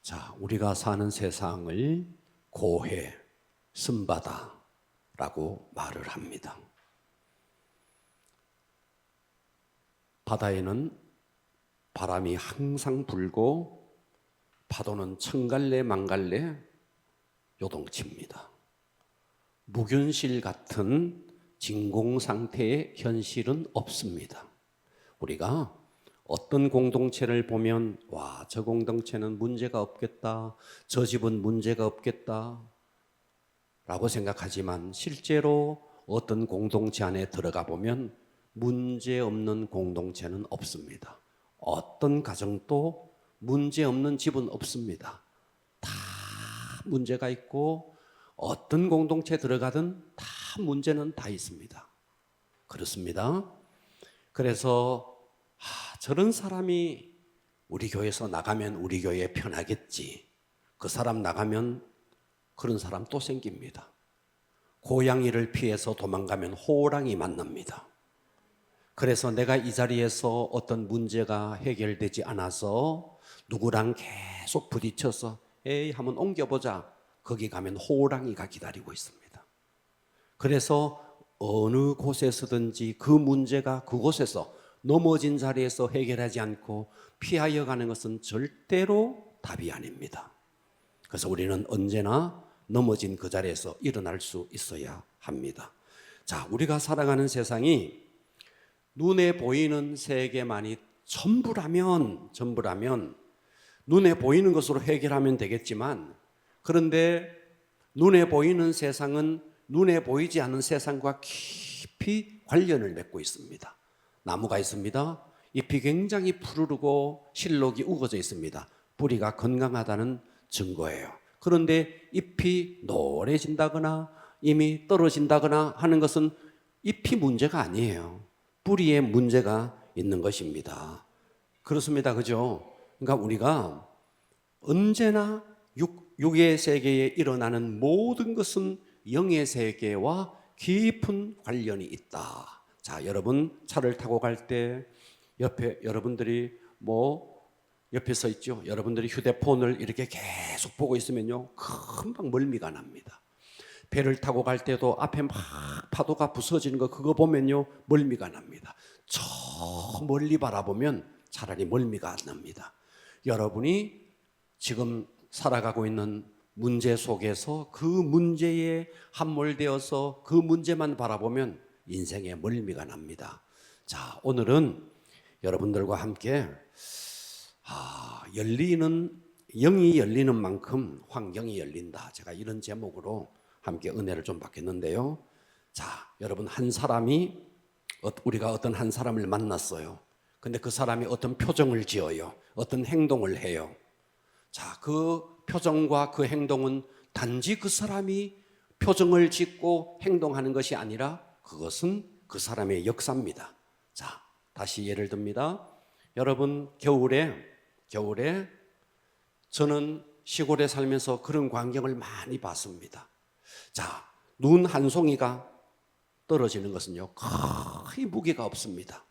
자, 우리가 사는 세상을 고해, 쓴바다라고 말을 합니다. 바다에는 바람이 항상 불고 파도는 천갈래 만갈래 요동칩니다. 무균실 같은 진공 상태의 현실은 없습니다. 우리가 어떤 공동체를 보면 와, 저 공동체는 문제가 없겠다, 저 집은 문제가 없겠다 라고 생각하지만 실제로 어떤 공동체 안에 들어가 보면 문제 없는 공동체는 없습니다. 어떤 가정도 문제 없는 집은 없습니다. 다 문제가 있고 어떤 공동체 들어가든 다 문제는 다 있습니다. 그렇습니다. 그래서 저런 사람이 우리 교회에서 나가면 우리 교회에 편하겠지. 그 사람 나가면 그런 사람 또 생깁니다. 고양이를 피해서 도망가면 호랑이 만납니다. 그래서 내가 이 자리에서 어떤 문제가 해결되지 않아서 누구랑 계속 부딪혀서 에이 한번 옮겨보자. 거기 가면 호랑이가 기다리고 있습니다. 그래서 어느 곳에서든지 그 문제가 그곳에서 넘어진 자리에서 해결하지 않고 피하여 가는 것은 절대로 답이 아닙니다. 그래서 우리는 언제나 넘어진 그 자리에서 일어날 수 있어야 합니다. 자, 우리가 살아가는 세상이 눈에 보이는 세계만이 전부라면 눈에 보이는 것으로 해결하면 되겠지만, 그런데 눈에 보이는 세상은 눈에 보이지 않는 세상과 깊이 관련을 맺고 있습니다. 나무가 있습니다. 잎이 굉장히 푸르르고 실록이 우거져 있습니다. 뿌리가 건강하다는 증거예요. 그런데 잎이 노래진다거나 이미 떨어진다거나 하는 것은 잎이 문제가 아니에요. 뿌리에 문제가 있는 것입니다. 그렇습니다. 그죠? 그러니까 우리가 언제나 육의 세계에 일어나는 모든 것은 영의 세계와 깊은 관련이 있다. 자, 여러분 차를 타고 갈 때 옆에 여러분들이 옆에 서 있죠. 여러분들이 휴대폰을 이렇게 계속 보고 있으면요, 금방 멀미가 납니다. 배를 타고 갈 때도 앞에 막 파도가 부서지는 거 그거 보면요, 멀미가 납니다. 저 멀리 바라보면 차라리 멀미가 안 납니다. 여러분이 지금 살아가고 있는 문제 속에서 그 문제에 함몰되어서 그 문제만 바라보면 인생에 멀미가 납니다. 자, 오늘은 여러분들과 함께 영이 열리는 만큼 환경이 열린다. 제가 이런 제목으로 함께 은혜를 좀 받겠는데요. 자, 여러분, 우리가 어떤 한 사람을 만났어요. 근데 그 사람이 어떤 표정을 지어요. 어떤 행동을 해요. 자, 그 표정과 그 행동은 단지 그 사람이 표정을 짓고 행동하는 것이 아니라 그것은 그 사람의 역사입니다. 자, 다시 예를 듭니다. 여러분, 겨울에 저는 시골에 살면서 그런 광경을 많이 봤습니다. 자, 눈 한 송이가 떨어지는 것은요, 거의 무게가 없습니다.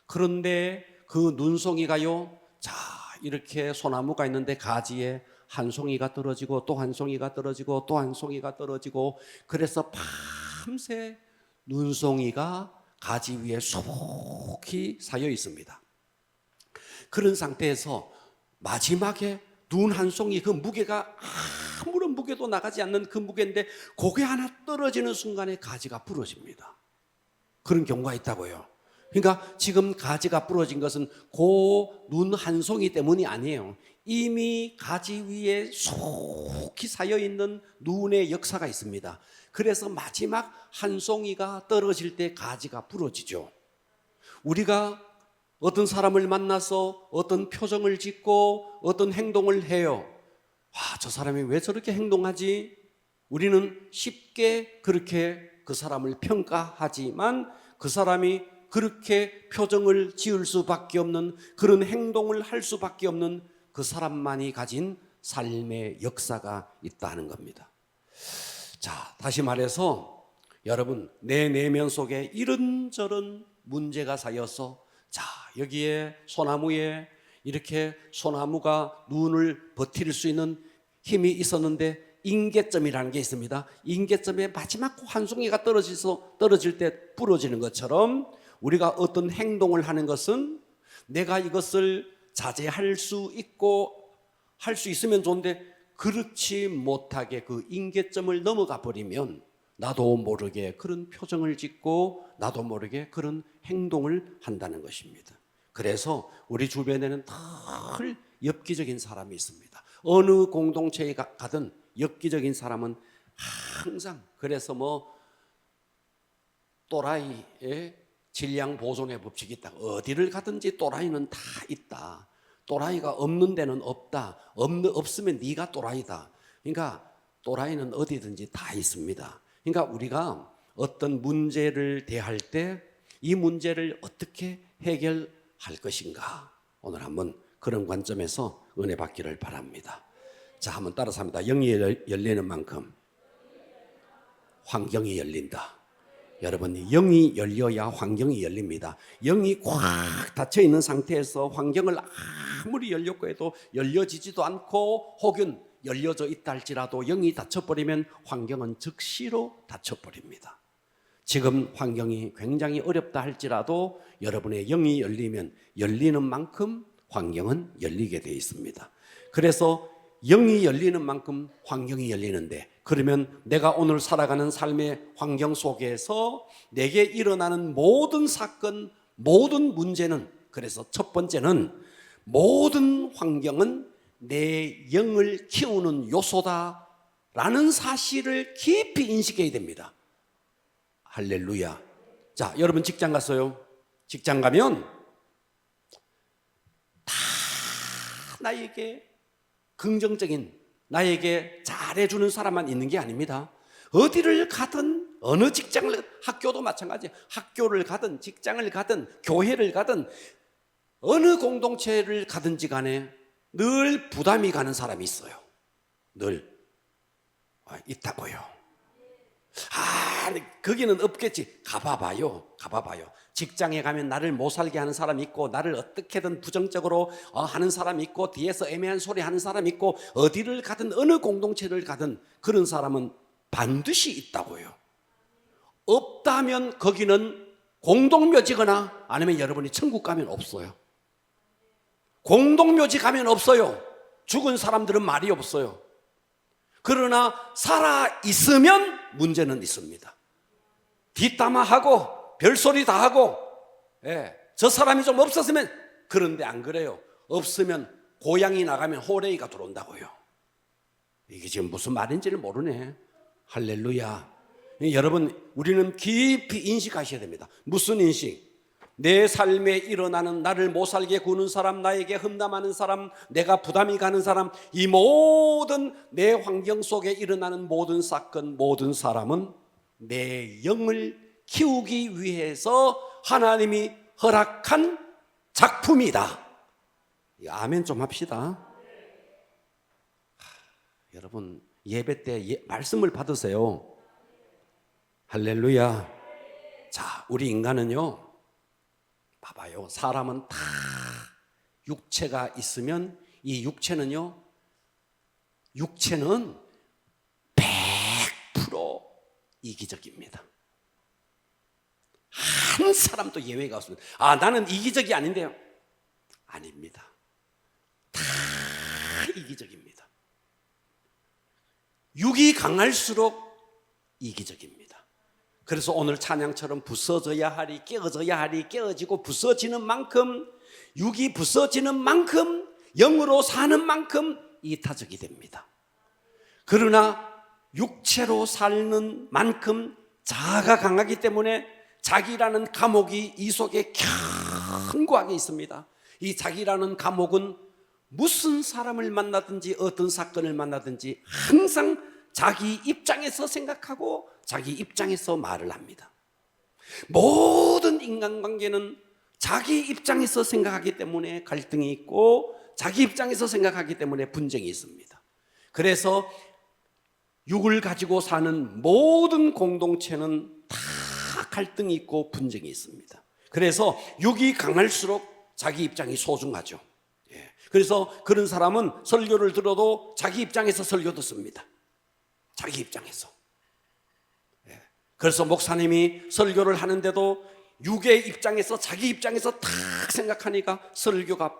그런데 그 눈송이가요, 자, 이렇게 소나무가 있는데 가지에 한 송이가 떨어지고 또 한 송이가 떨어지고 또 한 송이가 떨어지고, 그래서 밤새 눈송이가 가지 위에 수북히 쌓여 있습니다. 그런 상태에서 마지막에 눈 한 송이, 그 무게가 아무런 무게도 나가지 않는 그 무게인데 고개 하나 떨어지는 순간에 가지가 부러집니다. 그런 경우가 있다고요. 그러니까 지금 가지가 부러진 것은 그 눈 한 송이 때문이 아니에요. 이미 가지 위에 속히 쌓여있는 눈의 역사가 있습니다. 그래서 마지막 한 송이가 떨어질 때 가지가 부러지죠. 우리가 어떤 사람을 만나서 어떤 표정을 짓고 어떤 행동을 해요. 저 사람이 왜 저렇게 행동하지? 우리는 쉽게 그렇게 그 사람을 평가하지만 그 사람이 그렇게 표정을 지을 수밖에 없는, 그런 행동을 할 수밖에 없는 그 사람만이 가진 삶의 역사가 있다는 겁니다. 자, 다시 말해서 여러분, 내 내면 속에 이런저런 문제가 쌓여서, 자, 여기에 소나무에 이렇게 소나무가 눈을 버틸 수 있는 힘이 있었는데 인계점이라는 게 있습니다. 인계점에 마지막 한 송이가 떨어질 때 부러지는 것처럼 우리가 어떤 행동을 하는 것은 내가 이것을 자제할 수 있고 할 수 있으면 좋은데 그렇지 못하게 그 인계점을 넘어가 버리면 나도 모르게 그런 표정을 짓고 나도 모르게 그런 행동을 한다는 것입니다. 그래서 우리 주변에는 늘 엽기적인 사람이 있습니다. 어느 공동체에 가든 엽기적인 사람은 항상, 그래서 또라이의 질량 보존의 법칙이 있다. 어디를 가든지 또라이는 다 있다. 또라이가 없는 데는 없다. 없으면 네가 또라이다. 그러니까 또라이는 어디든지 다 있습니다. 그러니까 우리가 어떤 문제를 대할 때 이 문제를 어떻게 해결할 것인가, 오늘 한번 그런 관점에서 은혜 받기를 바랍니다. 자, 한번 따라서 합니다. 영이 열리는 만큼 환경이 열린다. 여러분, 영이 열려야 환경이 열립니다. 영이 꽉 닫혀 있는 상태에서 환경을 아무리 열려고 해도 열려지지도 않고 혹은 열려져 있다 할지라도 영이 닫혀버리면 환경은 즉시로 닫혀버립니다. 지금 환경이 굉장히 어렵다 할지라도 여러분의 영이 열리면 열리는 만큼 환경은 열리게 되어 있습니다. 그래서 영이 열리는 만큼 환경이 열리는데, 그러면 내가 오늘 살아가는 삶의 환경 속에서 내게 일어나는 모든 사건, 모든 문제는, 그래서 첫 번째는 모든 환경은 내 영을 키우는 요소다라는 사실을 깊이 인식해야 됩니다. 할렐루야. 자, 여러분 직장 갔어요? 직장 가면 다 나에게 긍정적인, 나에게 잘해주는 사람만 있는 게 아닙니다. 어디를 가든, 어느 직장을, 학교도 마찬가지, 학교를 가든 직장을 가든 교회를 가든 어느 공동체를 가든지 간에 늘 부담이 가는 사람이 있어요. 늘 있다고요. 거기는 없겠지. 가봐봐요. 직장에 가면 나를 못 살게 하는 사람이 있고, 나를 어떻게든 부정적으로 하는 사람이 있고, 뒤에서 애매한 소리 하는 사람이 있고, 어디를 가든 어느 공동체를 가든 그런 사람은 반드시 있다고요. 없다면 거기는 공동묘지거나 아니면 여러분이 천국 가면 없어요. 공동묘지 가면 없어요. 죽은 사람들은 말이 없어요. 그러나 살아있으면 문제는 있습니다. 뒷담화하고 별소리 다 하고, 저 사람이 좀 없었으면, 그런데 안 그래요. 없으면 고양이 나가면 호레이가 들어온다고요. 이게 지금 무슨 말인지를 모르네. 할렐루야. 여러분, 우리는 깊이 인식하셔야 됩니다. 무슨 인식? 내 삶에 일어나는 나를 못 살게 구는 사람, 나에게 험담하는 사람, 내가 부담이 가는 사람, 이 모든 내 환경 속에 일어나는 모든 사건, 모든 사람은 내 영을 키우기 위해서 하나님이 허락한 작품이다. 아멘 좀 합시다. 여러분, 예배 때 말씀을 받으세요. 할렐루야. 자, 우리 인간은요, 봐봐요. 사람은 다 육체가 있으면 이 육체는 100% 이기적입니다. 한 사람도 예외가 없습니다. 나는 이기적이 아닌데요. 아닙니다. 다 이기적입니다. 육이 강할수록 이기적입니다. 그래서 오늘 찬양처럼 부서져야 하리, 깨어져야 하리, 깨어지고 부서지는 만큼, 육이 부서지는 만큼, 영으로 사는 만큼 이타적이 됩니다. 그러나 육체로 사는 만큼 자아가 강하기 때문에 자기라는 감옥이 이 속에 견고하게 있습니다. 이 자기라는 감옥은 무슨 사람을 만나든지 어떤 사건을 만나든지 항상 자기 입장에서 생각하고 자기 입장에서 말을 합니다. 모든 인간관계는 자기 입장에서 생각하기 때문에 갈등이 있고, 자기 입장에서 생각하기 때문에 분쟁이 있습니다. 그래서 육을 가지고 사는 모든 공동체는 다 갈등이 있고 분쟁이 있습니다. 그래서 육이 강할수록 자기 입장이 소중하죠. 그래서 그런 사람은 설교를 들어도 자기 입장에서 설교 듣습니다. 자기 입장에서. 그래서 목사님이 설교를 하는데도 육의 입장에서 자기 입장에서 딱 생각하니까 설교가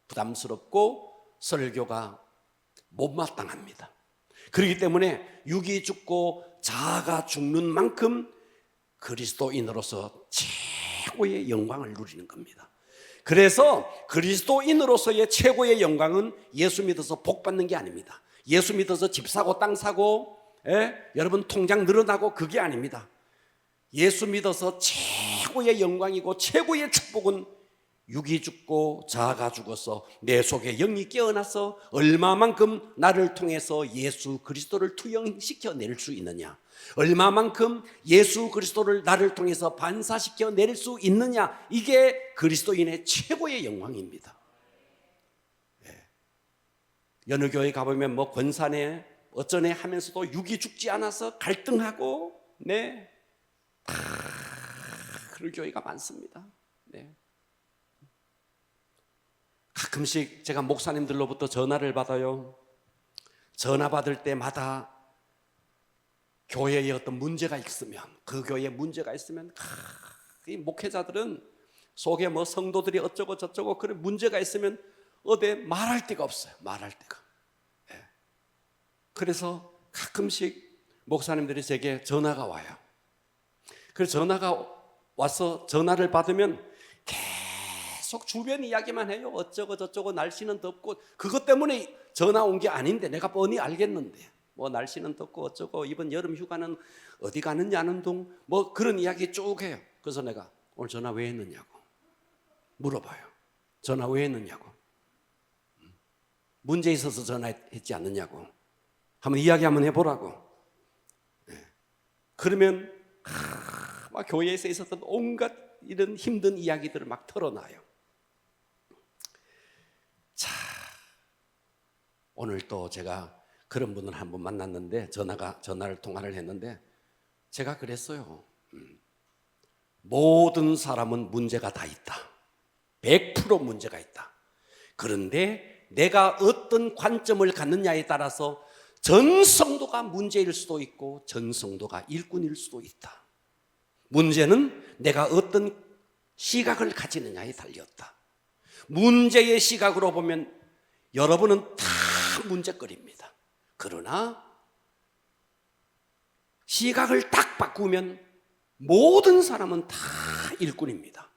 부담스럽고 설교가 못마땅합니다. 그렇기 때문에 육이 죽고 자아가 죽는 만큼 그리스도인으로서 최고의 영광을 누리는 겁니다. 그래서 그리스도인으로서의 최고의 영광은 예수 믿어서 복 받는 게 아닙니다. 예수 믿어서 집 사고 땅 사고 여러분 통장 늘어나고 그게 아닙니다. 예수 믿어서 최고의 영광이고 최고의 축복은 육이 죽고 자아가 죽어서 내 속에 영이 깨어나서 얼마만큼 나를 통해서 예수 그리스도를 투영시켜 낼 수 있느냐, 얼마만큼 예수 그리스도를 나를 통해서 반사시켜 낼 수 있느냐, 이게 그리스도인의 최고의 영광입니다. 여느 교회 가보면 뭐 권사네 어쩌네 하면서도 육이 죽지 않아서 갈등하고 그런 교회가 많습니다. 가끔씩 제가 목사님들로부터 전화를 받아요. 전화 받을 때마다 교회에 어떤 문제가 있으면, 그 교회에 문제가 있으면 이 목회자들은 속에 뭐 성도들이 어쩌고 저쩌고 그런 문제가 있으면 어디 말할 데가 없어요. 말할 데가. 그래서 가끔씩 목사님들이 제게 전화가 와요. 그래서 전화가 와서 전화를 받으면 계속 주변 이야기만 해요. 어쩌고 저쩌고 날씨는 덥고, 그것 때문에 전화 온 게 아닌데 내가 뻔히 알겠는데 뭐 날씨는 덥고 어쩌고 이번 여름 휴가는 어디 가느냐는 둥 뭐 그런 이야기 쭉 해요. 그래서 내가 오늘 전화 왜 했느냐고 물어봐요. 전화 왜 했느냐고, 문제 있어서 전화했지 않느냐고 한번 이야기 한번 해보라고. 그러면 막 교회에서 있었던 온갖 이런 힘든 이야기들을 막 털어놔요. 자, 오늘 또 제가 그런 분을 한번 만났는데 통화를 했는데 제가 그랬어요. 모든 사람은 문제가 다 있다. 100% 문제가 있다. 그런데 내가 어떤 관점을 갖느냐에 따라서 전 성도가 문제일 수도 있고 전 성도가 일꾼일 수도 있다. 문제는 내가 어떤 시각을 가지느냐에 달렸다. 문제의 시각으로 보면 여러분은 다 문제거리입니다. 그러나 시각을 딱 바꾸면 모든 사람은 다 일꾼입니다.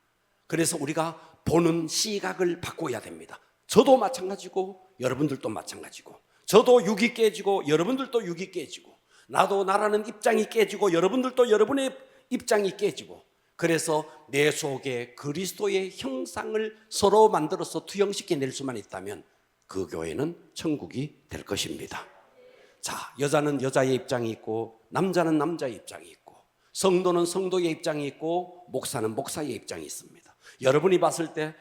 그래서 우리가 보는 시각을 바꿔야 됩니다. 저도 마찬가지고 여러분들도 마찬가지고, 저도 육이 깨지고 여러분들도 육이 깨지고, 나도 나라는 입장이 깨지고 여러분들도 여러분의 입장이 깨지고, 그래서 내 속에 그리스도의 형상을 서로 만들어서 투영시켜 낼 수만 있다면 그 교회는 천국이 될 것입니다. 자, 여자는 여자의 입장이 있고 남자는 남자의 입장이 있고 성도는 성도의 입장이 있고 목사는 목사의 입장이 있습니다. 여러분이 봤을 때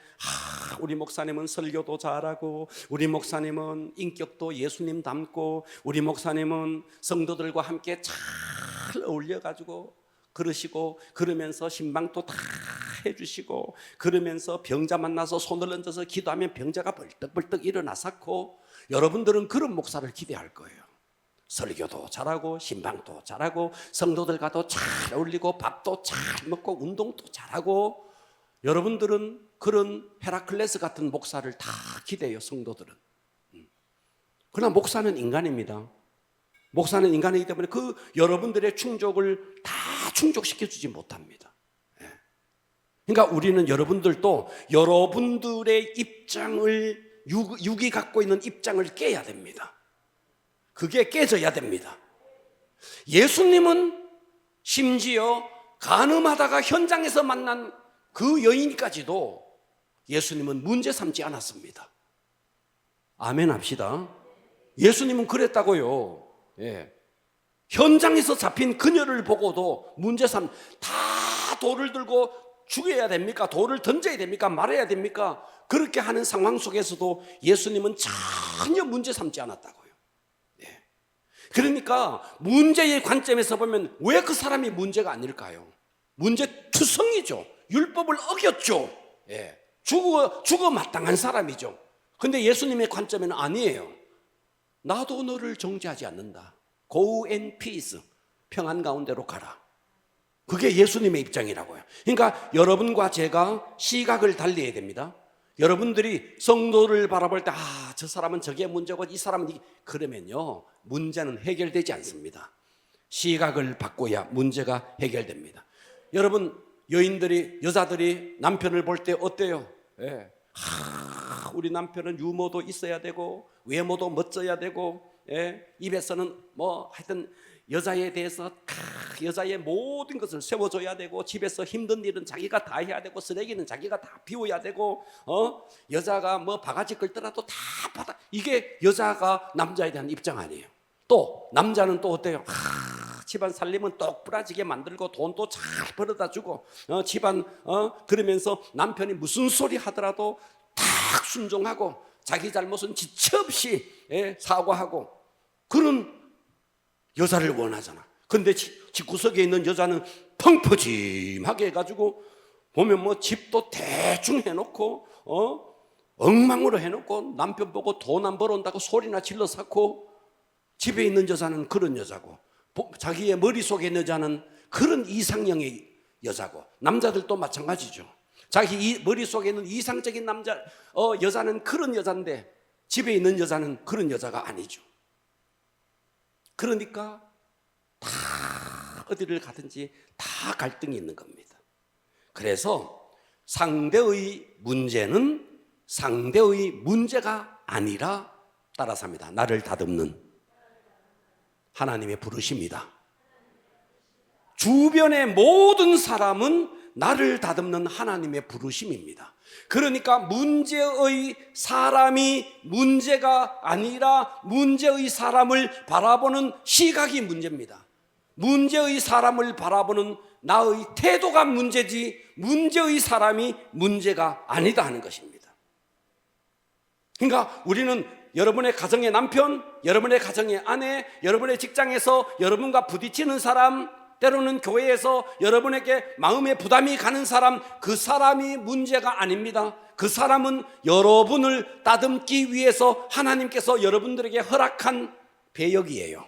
우리 목사님은 설교도 잘하고 우리 목사님은 인격도 예수님 닮고 우리 목사님은 성도들과 함께 잘 어울려가지고 그러시고, 그러면서 신방도 다 해주시고, 그러면서 병자 만나서 손을 얹어서 기도하면 병자가 벌떡벌떡 일어나서고, 여러분들은 그런 목사를 기대할 거예요. 설교도 잘하고 신방도 잘하고 성도들과도 잘 어울리고 밥도 잘 먹고 운동도 잘하고, 여러분들은 그런 헤라클레스 같은 목사를 다 기대해요. 성도들은. 그러나 목사는 인간입니다. 목사는 인간이기 때문에 그 여러분들의 충족을 다 충족시켜주지 못합니다. 그러니까 우리는 여러분들도 여러분들의 입장을, 육이 갖고 있는 입장을 깨야 됩니다. 그게 깨져야 됩니다. 예수님은 심지어 간음하다가 현장에서 만난 그 여인까지도 예수님은 문제 삼지 않았습니다. 아멘 합시다. 예수님은 그랬다고요. 현장에서 잡힌 그녀를 보고도 다 돌을 들고 죽여야 됩니까? 돌을 던져야 됩니까? 말해야 됩니까? 그렇게 하는 상황 속에서도 예수님은 전혀 문제 삼지 않았다고요. 그러니까 문제의 관점에서 보면 왜 그 사람이 문제가 아닐까요? 문제투성이죠. 율법을 어겼죠. 죽어 마땅한 사람이죠. 근데 예수님의 관점에는 아니에요. 나도 너를 정죄하지 않는다. Go in peace. 평안 가운데로 가라. 그게 예수님의 입장이라고요. 그러니까 여러분과 제가 시각을 달리해야 됩니다. 여러분들이 성도를 바라볼 때 저 사람은 저게 문제고 이 사람은 이게, 그러면요 문제는 해결되지 않습니다. 시각을 바꿔야 문제가 해결됩니다. 여러분, 여자들이 남편을 볼 때 어때요? 예. 우리 남편은 유머도 있어야 되고 외모도 멋져야 되고, 예. 입에서는 뭐 하여튼 여자에 대해서 여자의 모든 것을 세워줘야 되고, 집에서 힘든 일은 자기가 다 해야 되고, 쓰레기는 자기가 다 비워야 되고, 여자가 뭐 바가지 끌더라도 다 받아. 이게 여자가 남자에 대한 입장 아니에요. 또 남자는 또 어때요? 집안 살림은 똑부러지게 만들고 돈도 잘 벌어다 주고, 집안 그러면서 남편이 무슨 소리 하더라도 딱 순종하고 자기 잘못은 지체 없이 사과하고, 그런 여자를 원하잖아. 근데 집구석에 있는 여자는 펑퍼짐하게 해가지고 보면 뭐 집도 대충 해놓고 엉망으로 해놓고 남편 보고 돈 안 벌어온다고 소리나 질러 쌓고, 집에 있는 여자는 그런 여자고, 자기의 머릿속에 있는 여자는 그런 이상형의 여자고, 남자들도 마찬가지죠. 자기 머릿속에 있는 이상적인 여자는 그런 여자인데 집에 있는 여자는 그런 여자가 아니죠. 그러니까 다 어디를 가든지 다 갈등이 있는 겁니다. 그래서 상대의 문제는 상대의 문제가 아니라, 따라서 합니다, 나를 다듬는 하나님의 부르심이다. 주변의 모든 사람은 나를 다듬는 하나님의 부르심입니다. 그러니까 문제의 사람이 문제가 아니라 문제의 사람을 바라보는 시각이 문제입니다. 문제의 사람을 바라보는 나의 태도가 문제지 문제의 사람이 문제가 아니다 하는 것입니다. 그러니까 우리는 여러분의 가정의 남편, 여러분의 가정의 아내, 여러분의 직장에서 여러분과 부딪히는 사람, 때로는 교회에서 여러분에게 마음의 부담이 가는 사람, 그 사람이 문제가 아닙니다. 그 사람은 여러분을 다듬기 위해서 하나님께서 여러분들에게 허락한 배역이에요.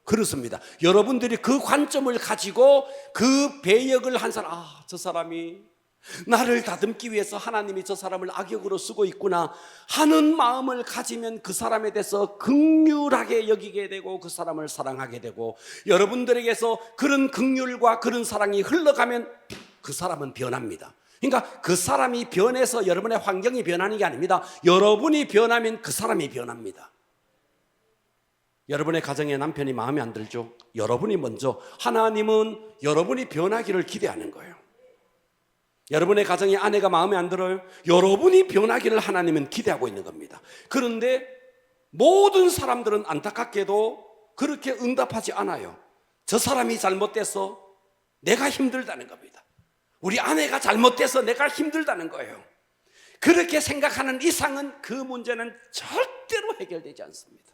그렇습니다. 여러분들이 그 관점을 가지고 그 배역을 한 사람, 저 사람이 나를 다듬기 위해서 하나님이 저 사람을 악역으로 쓰고 있구나 하는 마음을 가지면 그 사람에 대해서 긍휼하게 여기게 되고 그 사람을 사랑하게 되고, 여러분들에게서 그런 긍휼과 그런 사랑이 흘러가면 그 사람은 변합니다. 그러니까 그 사람이 변해서 여러분의 환경이 변하는 게 아닙니다. 여러분이 변하면 그 사람이 변합니다. 여러분의 가정에 남편이 마음에 안 들죠? 여러분이 먼저, 하나님은 여러분이 변하기를 기대하는 거예요. 여러분의 가정에 아내가 마음에 안 들어요? 여러분이 변하기를 하나님은 기대하고 있는 겁니다. 그런데 모든 사람들은 안타깝게도 그렇게 응답하지 않아요. 저 사람이 잘못돼서 내가 힘들다는 겁니다. 우리 아내가 잘못돼서 내가 힘들다는 거예요. 그렇게 생각하는 이상은 그 문제는 절대로 해결되지 않습니다.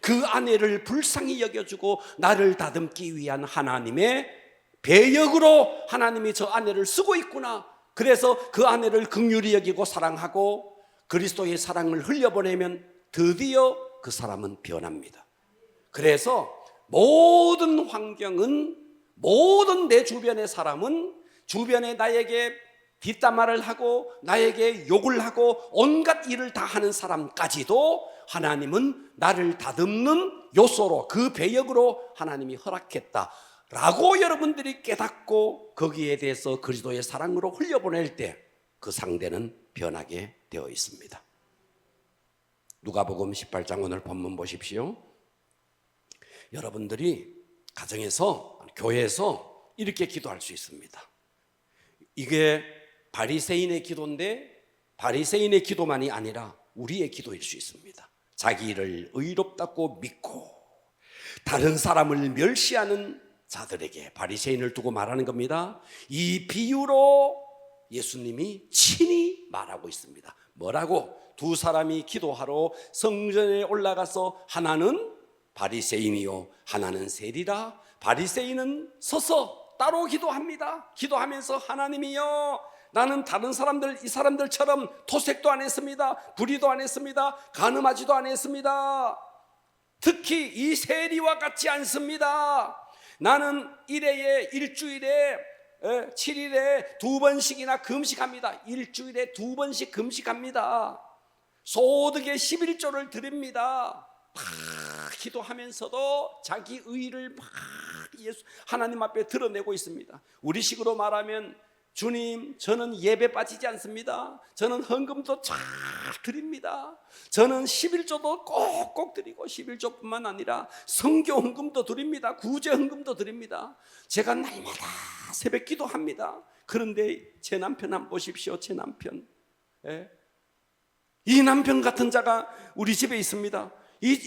그 아내를 불쌍히 여겨주고 나를 다듬기 위한 하나님의 배역으로 하나님이 저 아내를 쓰고 있구나. 그래서 그 아내를 긍휼히 여기고 사랑하고 그리스도의 사랑을 흘려보내면 드디어 그 사람은 변합니다. 그래서 모든 환경은, 모든 내 주변의 사람은, 주변에 나에게 뒷담화를 하고 나에게 욕을 하고 온갖 일을 다 하는 사람까지도 하나님은 나를 다듬는 요소로, 그 배역으로 하나님이 허락했다 라고 여러분들이 깨닫고 거기에 대해서 그리스도의 사랑으로 흘려보낼 때 그 상대는 변하게 되어 있습니다. 누가복음 18장 오늘 본문 보십시오. 여러분들이 가정에서, 교회에서 이렇게 기도할 수 있습니다. 이게 바리새인의 기도인데 바리새인의 기도만이 아니라 우리의 기도일 수 있습니다. 자기를 의롭다고 믿고 다른 사람을 멸시하는 자들에게 바리새인을 두고 말하는 겁니다. 이 비유로 예수님이 친히 말하고 있습니다. 뭐라고? 두 사람이 기도하러 성전에 올라가서 하나는 바리새인이요 하나는 세리라. 바리새인은 서서 따로 기도합니다. 기도하면서 하나님이여 나는 다른 사람들, 이 사람들처럼 토색도 안 했습니다. 불의도 안 했습니다. 간음하지도 안 했습니다. 특히 이 세리와 같지 않습니다. 나는 일주일에 7일에 2번씩이나 금식합니다. 일주일에 2번씩 금식합니다. 소득의 11조를 드립니다. 막 기도하면서도 자기 의의를 막 하나님 앞에 드러내고 있습니다. 우리식으로 말하면, 주님, 저는 예배 빠지지 않습니다. 저는 헌금도 잘 드립니다. 저는 11조도 꼭꼭 드리고, 11조뿐만 아니라 성교 헌금도 드립니다. 구제 헌금도 드립니다. 제가 날마다 새벽 기도합니다. 그런데 제 남편 한번 보십시오. 제 남편, 이 남편 같은 자가 우리 집에 있습니다.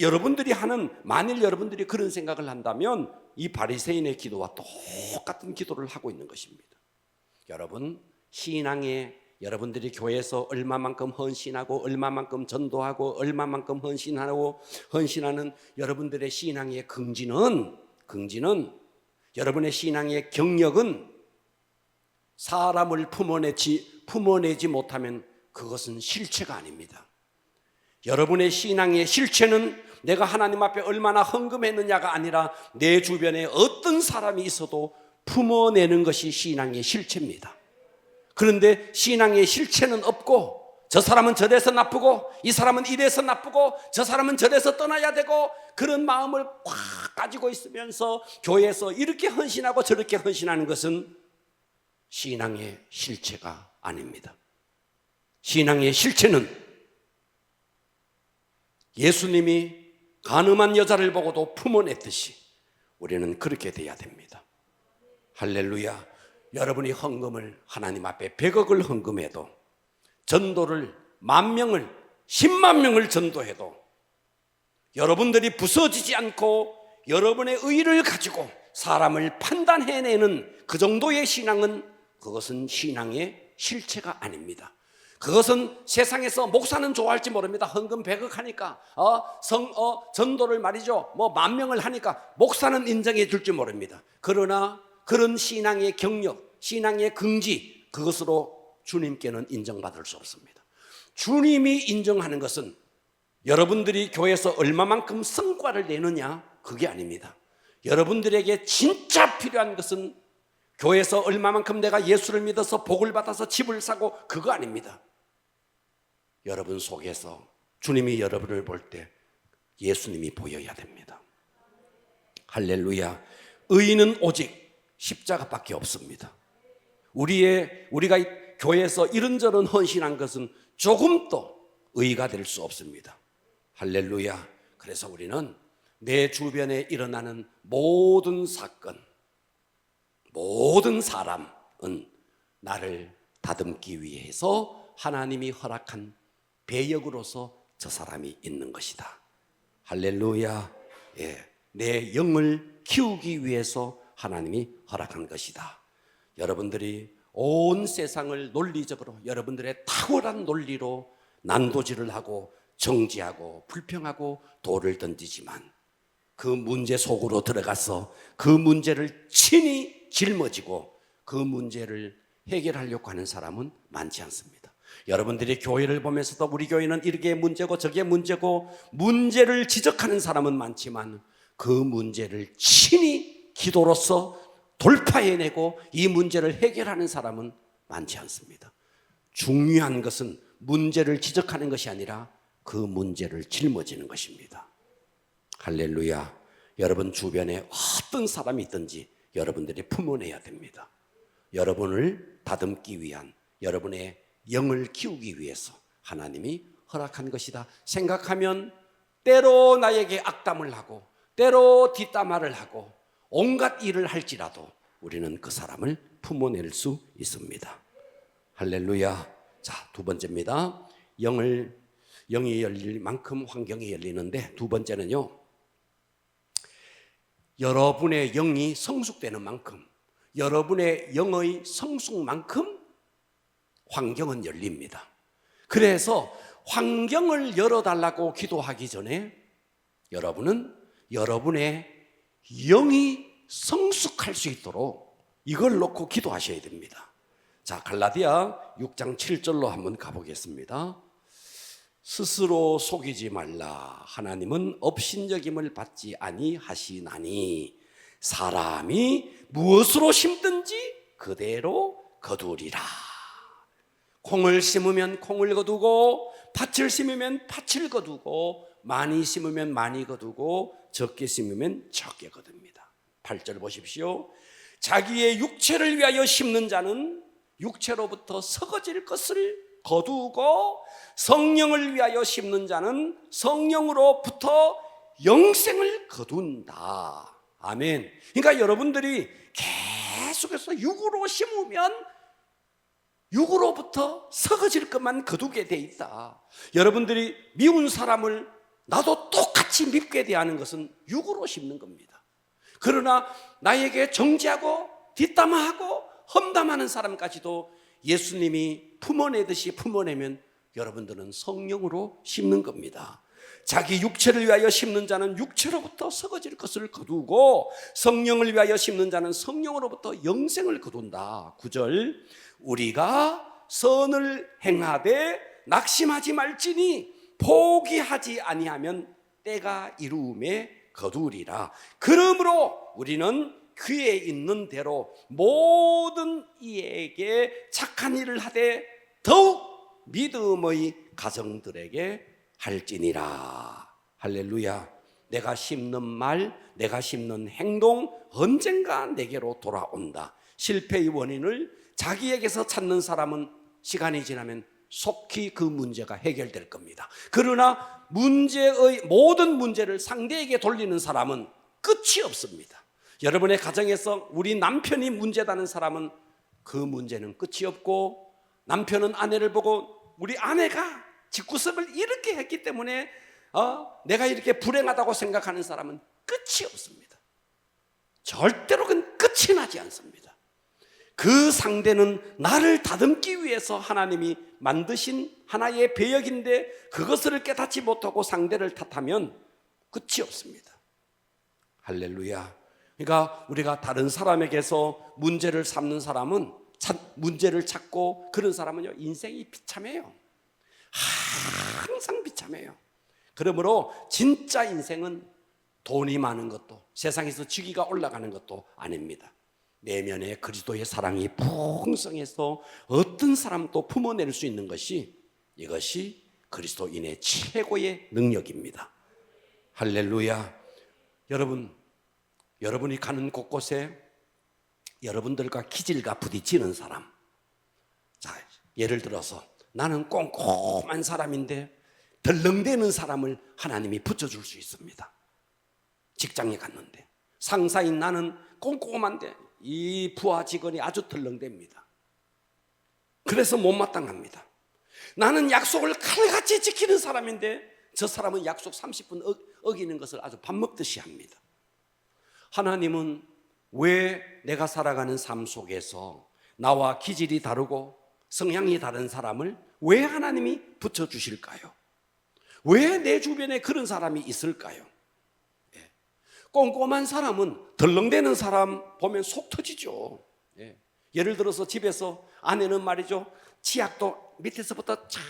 여러분들이 하는, 만일 여러분들이 그런 생각을 한다면 이 바리새인의 기도와 똑같은 기도를 하고 있는 것입니다. 여러분, 신앙에 여러분들이 교회에서 얼마만큼 헌신하고, 얼마만큼 전도하고, 얼마만큼 헌신하는 여러분들의 신앙의 긍지는 여러분의 신앙의 경력은 사람을 품어내지 못하면 그것은 실체가 아닙니다. 여러분의 신앙의 실체는 내가 하나님 앞에 얼마나 헌금했느냐가 아니라 내 주변에 어떤 사람이 있어도 품어내는 것이 신앙의 실체입니다. 그런데 신앙의 실체는 없고, 저 사람은 저래서 나쁘고, 이 사람은 이래서 나쁘고, 저 사람은 저래서 떠나야 되고, 그런 마음을 꽉 가지고 있으면서 교회에서 이렇게 헌신하고 저렇게 헌신하는 것은 신앙의 실체가 아닙니다. 신앙의 실체는 예수님이 간음한 여자를 보고도 품어냈듯이 우리는 그렇게 돼야 됩니다. 할렐루야. 여러분이 헌금을 하나님 앞에 100억을 헌금해도, 전도를 10,000명을 10만 명을 전도해도 여러분들이 부서지지 않고 여러분의 의의를 가지고 사람을 판단해내는 그 정도의 신앙은, 그것은 신앙의 실체가 아닙니다. 그것은 세상에서 목사는 좋아할지 모릅니다. 헌금 100억 하니까, 전도를 말이죠, 10,000명을 하니까 목사는 인정해 줄지 모릅니다. 그러나 그런 신앙의 경력, 신앙의 긍지, 그것으로 주님께는 인정받을 수 없습니다. 주님이 인정하는 것은 여러분들이 교회에서 얼마만큼 성과를 내느냐, 그게 아닙니다. 여러분들에게 진짜 필요한 것은 교회에서 얼마만큼 내가 예수를 믿어서 복을 받아서 집을 사고, 그거 아닙니다. 여러분 속에서 주님이 여러분을 볼 때 예수님이 보여야 됩니다. 할렐루야. 의인은 오직 십자가밖에 없습니다. 우리가 교회에서 이런저런 헌신한 것은 조금도 의가 될 수 없습니다. 할렐루야. 그래서 우리는 내 주변에 일어나는 모든 사건, 모든 사람은 나를 다듬기 위해서 하나님이 허락한 배역으로서 저 사람이 있는 것이다. 할렐루야. 내 영을 키우기 위해서 하나님이 허락한 것이다. 여러분들이 온 세상을 논리적으로, 여러분들의 탁월한 논리로 난도질을 하고 정지하고 불평하고 돌을 던지지만, 그 문제 속으로 들어가서 그 문제를 친히 짊어지고 그 문제를 해결하려고 하는 사람은 많지 않습니다. 여러분들이 교회를 보면서도 우리 교회는 이렇게 문제고 저게 문제고, 문제를 지적하는 사람은 많지만 그 문제를 친히 기도로서 돌파해내고 이 문제를 해결하는 사람은 많지 않습니다. 중요한 것은 문제를 지적하는 것이 아니라 그 문제를 짊어지는 것입니다. 할렐루야. 여러분 주변에 어떤 사람이 있든지 여러분들이 품어내야 됩니다. 여러분을 다듬기 위한, 여러분의 영을 키우기 위해서 하나님이 허락한 것이다 생각하면, 때로 나에게 악담을 하고 때로 뒷담화를 하고 온갖 일을 할지라도 우리는 그 사람을 품어낼 수 있습니다. 할렐루야. 자, 두 번째입니다. 영이 열릴 만큼 환경이 열리는데, 두 번째는요, 여러분의 영이 성숙되는 만큼, 여러분의 영의 성숙만큼 환경은 열립니다. 그래서 환경을 열어달라고 기도하기 전에 여러분은 여러분의 영이 성숙할 수 있도록 이걸 놓고 기도하셔야 됩니다. 자, 갈라디아 6장 7절로 한번 가보겠습니다. 스스로 속이지 말라. 하나님은 업신여김을 받지 아니하시나니 사람이 무엇으로 심든지 그대로 거두리라. 콩을 심으면 콩을 거두고 팥을 심으면 팥을 거두고 많이 심으면 많이 거두고 적게 심으면 적게 거둡니다. 8절 보십시오. 자기의 육체를 위하여 심는 자는 육체로부터 썩어질 것을 거두고 성령을 위하여 심는 자는 성령으로부터 영생을 거둔다. 아멘. 그러니까 여러분들이 계속해서 육으로 심으면 육으로부터 썩어질 것만 거두게 돼 있다. 여러분들이 미운 사람을 나도 똑같이 밉게 대하는 것은 육으로 심는 겁니다. 그러나 나에게 정죄하고 뒷담화하고 험담하는 사람까지도 예수님이 품어내듯이 품어내면 여러분들은 성령으로 심는 겁니다. 자기 육체를 위하여 심는 자는 육체로부터 썩어질 것을 거두고 성령을 위하여 심는 자는 성령으로부터 영생을 거둔다. 9절 우리가 선을 행하되 낙심하지 말지니 포기하지 아니하면 때가 이루음에 거두리라. 그러므로 우리는 귀에 있는 대로 모든 이에게 착한 일을 하되 더욱 믿음의 가정들에게 할지니라. 할렐루야. 내가 심는 말, 내가 심는 행동 언젠가 내게로 돌아온다. 실패의 원인을 자기에게서 찾는 사람은 시간이 지나면 속히 그 문제가 해결될 겁니다. 그러나 모든 문제를 상대에게 돌리는 사람은 끝이 없습니다. 여러분의 가정에서 우리 남편이 문제다는 사람은 그 문제는 끝이 없고, 남편은 아내를 보고 우리 아내가 집구석을 이렇게 했기 때문에 내가 이렇게 불행하다고 생각하는 사람은 끝이 없습니다. 절대로 그건 끝이 나지 않습니다. 그 상대는 나를 다듬기 위해서 하나님이 만드신 하나의 배역인데 그것을 깨닫지 못하고 상대를 탓하면 끝이 없습니다. 할렐루야. 그러니까 우리가 다른 사람에게서 문제를 삼는 사람은, 문제를 찾고 그런 사람은요, 인생이 비참해요. 항상 비참해요. 그러므로 진짜 인생은 돈이 많은 것도, 세상에서 직위가 올라가는 것도 아닙니다. 내면에 그리스도의 사랑이 풍성해서 어떤 사람도 품어낼 수 있는 것이, 이것이 그리스도인의 최고의 능력입니다. 할렐루야. 여러분이 가는 곳곳에 여러분들과 기질과 부딪히는 사람, 자, 예를 들어서 나는 꼼꼼한 사람인데 덜렁대는 사람을 하나님이 붙여줄 수 있습니다. 직장에 갔는데 상사인 나는 꼼꼼한데 이 부하 직원이 아주 덜렁댑니다. 그래서 못마땅합니다. 나는 약속을 칼같이 지키는 사람인데 저 사람은 약속 30분 어기는 것을 아주 밥 먹듯이 합니다. 하나님은 왜 내가 살아가는 삶 속에서 나와 기질이 다르고 성향이 다른 사람을 왜 하나님이 붙여주실까요? 왜 내 주변에 그런 사람이 있을까요? 꼼꼼한 사람은, 덜렁대는 사람 보면 속 터지죠. 예를 들어서 집에서 아내는 말이죠, 치약도 밑에서부터 쫙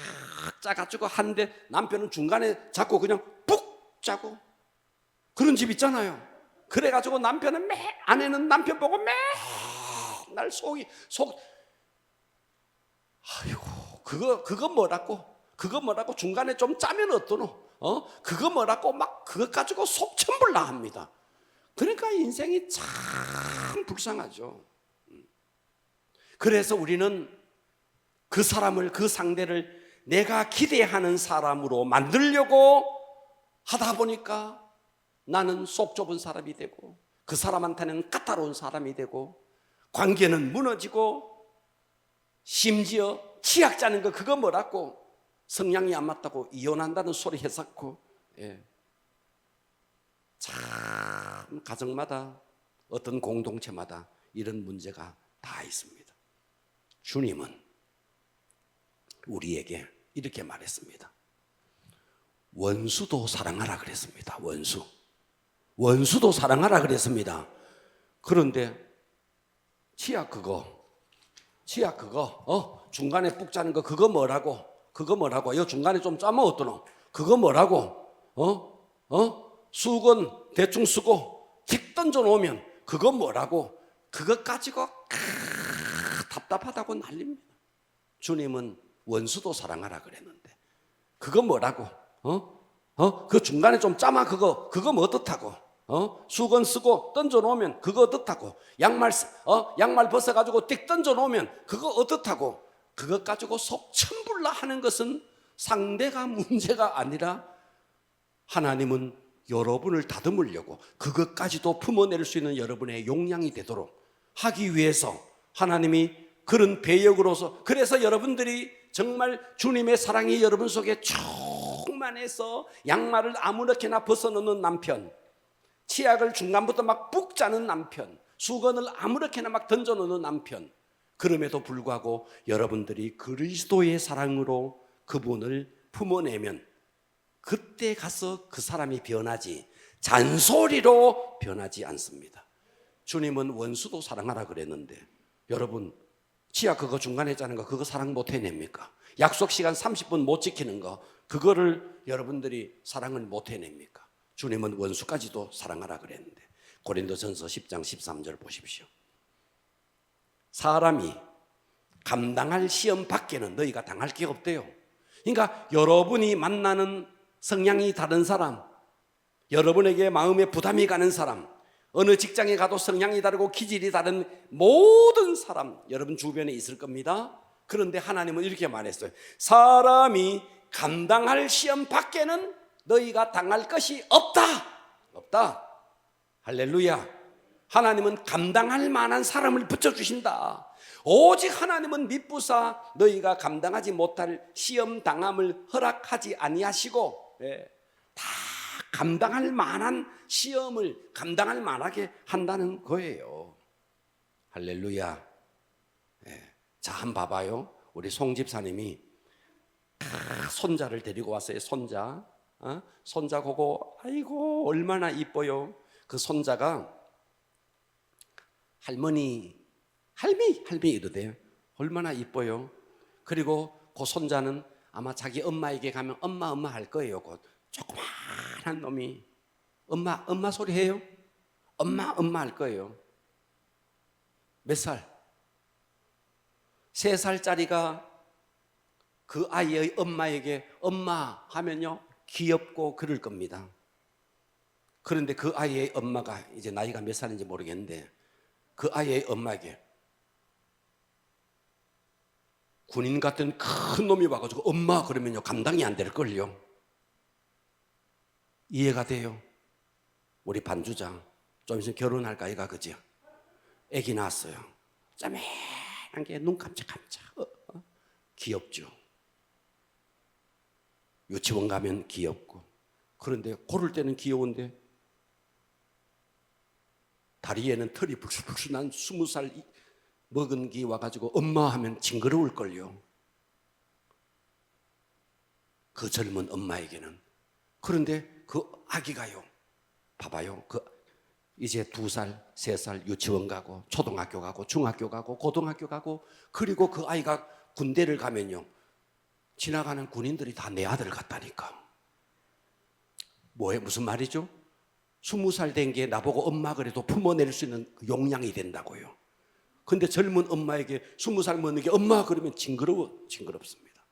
짜가지고 하는데 남편은 중간에 잡고 그냥 푹 짜고, 그런 집 있잖아요. 그래가지고 아내는 남편 보고 맨날 아이고, 그거 뭐라고 중간에 좀 짜면 어떠노? 그거 뭐라고 막 그것 가지고 속 천불나 합니다. 그러니까 인생이 참 불쌍하죠. 그래서 우리는 그 사람을, 그 상대를 내가 기대하는 사람으로 만들려고 하다 보니까 나는 속 좁은 사람이 되고 그 사람한테는 까다로운 사람이 되고 관계는 무너지고, 심지어 치약 짜는 거 그거 뭐라고 성향이 안 맞다고 이혼한다는 소리 해석고. 참 가정마다, 어떤 공동체마다 이런 문제가 다 있습니다. 주님은 우리에게 이렇게 말했습니다. 원수도 사랑하라 그랬습니다. 원수도 사랑하라 그랬습니다. 그런데 치약 치아 그거 중간에 푹 짜는 거 그거 뭐라고? 그거 뭐라고? 요 중간에 좀 짜면 어떠노? 그거 뭐라고? 수건 대충 쓰고 틱 던져 놓으면 그거 뭐라고? 그거 가지고 답답하다고 난립니다. 주님은 원수도 사랑하라 그랬는데 그거 뭐라고? 그 중간에 좀 짜마 그거 뭐 어떻다고? 수건 쓰고 던져 놓으면 그거 어떻다고? 양말 벗어 가지고 띡 던져 놓으면 그거 어떻다고? 그것 가지고 속 천불라 하는 것은 상대가 문제가 아니라 하나님은 여러분을 다듬으려고 그것까지도 품어낼 수 있는 여러분의 용량이 되도록 하기 위해서 하나님이 그런 배역으로서, 그래서 여러분들이 정말 주님의 사랑이 여러분 속에 충만해서 양말을 아무렇게나 벗어놓는 남편, 치약을 중간부터 막 푹 짜는 남편, 수건을 아무렇게나 막 던져놓는 남편, 그럼에도 불구하고 여러분들이 그리스도의 사랑으로 그분을 품어내면 그때 가서 그 사람이 변하지 잔소리로 변하지 않습니다. 주님은 원수도 사랑하라 그랬는데 여러분 치약 그거 중간에 짜는 거 그거 사랑 못 해냅니까? 약속 시간 30분 못 지키는 거 그거를 여러분들이 사랑을 못 해냅니까? 주님은 원수까지도 사랑하라 그랬는데 고린도전서 10장 13절 보십시오. 사람이 감당할 시험 밖에는 너희가 당할 게 없대요. 그러니까 여러분이 만나는 성향이 다른 사람, 여러분에게 마음에 부담이 가는 사람, 어느 직장에 가도 성향이 다르고 기질이 다른 모든 사람 여러분 주변에 있을 겁니다. 그런데 하나님은 이렇게 말했어요. 사람이 감당할 시험 밖에는 너희가 당할 것이 없다. 할렐루야. 하나님은 감당할 만한 사람을 붙여주신다. 오직 하나님은 미쁘사 너희가 감당하지 못할 시험 당함을 허락하지 아니하시고 다 감당할 만한 시험을 감당할 만하게 한다는 거예요. 할렐루야. 자, 한번 봐봐요. 우리 송 집사님이 손자를 데리고 왔어요. 손자 보고 아이고 얼마나 이뻐요. 그 손자가 할미 이러대요. 얼마나 이뻐요. 그리고 그 손자는 아마 자기 엄마에게 가면 엄마 할 거예요. 그 조그만한 놈이 엄마 소리 해요. 엄마 할 거예요. 몇 살? 3살짜리가 그 아이의 엄마에게 엄마 하면요 귀엽고 그럴 겁니다. 그런데 그 아이의 엄마가 이제 나이가 몇 살인지 모르겠는데 그 아이의 엄마에게 군인 같은 큰 놈이 와가지고 엄마 그러면요 감당이 안 될걸요. 이해가 돼요? 우리 반주장 좀 있으면 결혼할까 이가 그죠? 애기 낳았어요. 짜매한 게 눈 깜짝깜짝 귀엽죠. 유치원 가면 귀엽고 그런데 고를 때는 귀여운데 다리에는 털이 불쑥불쑥 난 20살 먹은 기 와가지고 엄마 하면 징그러울걸요. 그 젊은 엄마에게는. 그런데 그 아기가요 봐봐요. 그 이제 2살, 3살 유치원 가고 초등학교 가고 중학교 가고 고등학교 가고 그리고 그 아이가 군대를 가면요 지나가는 군인들이 다 내 아들 같다니까. 무슨 말이죠? 20살 된 게 나보고 엄마 그래도 품어낼 수 있는 용량이 된다고요. 근데 젊은 엄마에게 20살 먹는 게 엄마 그러면 징그럽습니다.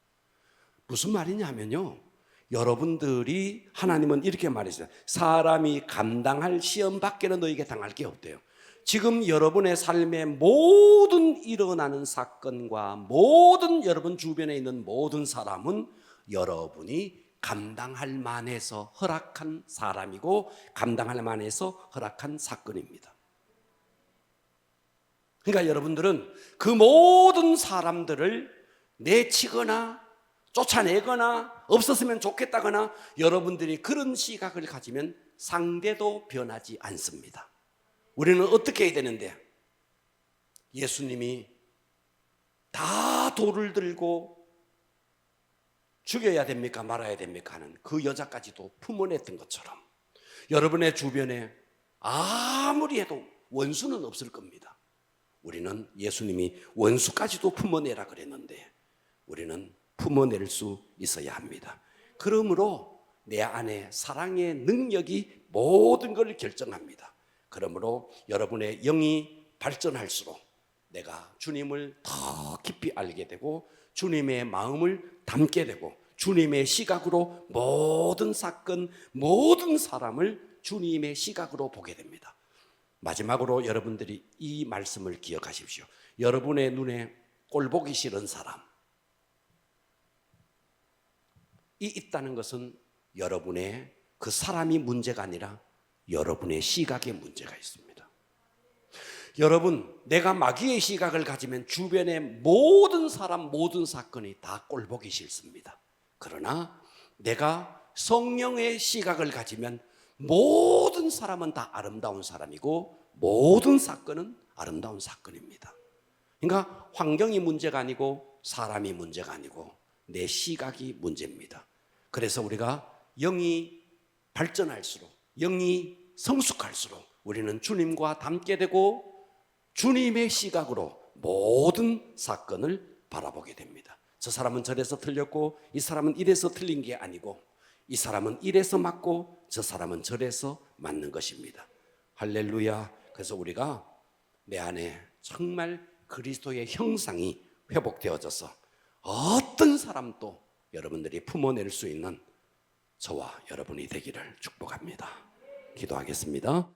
무슨 말이냐면요 여러분들이 하나님은 이렇게 말했어요. 사람이 감당할 시험 밖에는 너에게 당할 게 없대요. 지금 여러분의 삶에 모든 일어나는 사건과 모든 여러분 주변에 있는 모든 사람은 여러분이 감당할 만해서 허락한 사람이고 감당할 만해서 허락한 사건입니다. 그러니까 여러분들은 그 모든 사람들을 내치거나 쫓아내거나 없었으면 좋겠다거나 여러분들이 그런 시각을 가지면 상대도 변하지 않습니다. 우리는 어떻게 해야 되는데 예수님이 다 돌을 들고 죽여야 됩니까 말아야 됩니까 하는 그 여자까지도 품어냈던 것처럼 여러분의 주변에 아무리 해도 원수는 없을 겁니다. 우리는 예수님이 원수까지도 품어내라 그랬는데 우리는 품어낼 수 있어야 합니다. 그러므로 내 안에 사랑의 능력이 모든 걸 결정합니다. 그러므로 여러분의 영이 발전할수록 내가 주님을 더 깊이 알게 되고 주님의 마음을 담게 되고 주님의 시각으로 모든 사건, 모든 사람을 주님의 시각으로 보게 됩니다. 마지막으로 여러분들이 이 말씀을 기억하십시오. 여러분의 눈에 꼴보기 싫은 사람이 있다는 것은 여러분의 그 사람이 문제가 아니라 여러분의 시각에 문제가 있습니다. 여러분, 내가 마귀의 시각을 가지면 주변의 모든 사람, 모든 사건이 다 꼴보기 싫습니다. 그러나 내가 성령의 시각을 가지면 모든 사람은 다 아름다운 사람이고 모든 사건은 아름다운 사건입니다. 그러니까 환경이 문제가 아니고 사람이 문제가 아니고 내 시각이 문제입니다. 그래서 우리가 영이 발전할수록 영이 성숙할수록 우리는 주님과 닮게 되고 주님의 시각으로 모든 사건을 바라보게 됩니다. 저 사람은 저래서 틀렸고 이 사람은 이래서 틀린 게 아니고 이 사람은 이래서 맞고 저 사람은 저래서 맞는 것입니다. 할렐루야. 그래서 우리가 내 안에 정말 그리스도의 형상이 회복되어져서 어떤 사람도 여러분들이 품어낼 수 있는 저와 여러분이 되기를 축복합니다. 기도하겠습니다.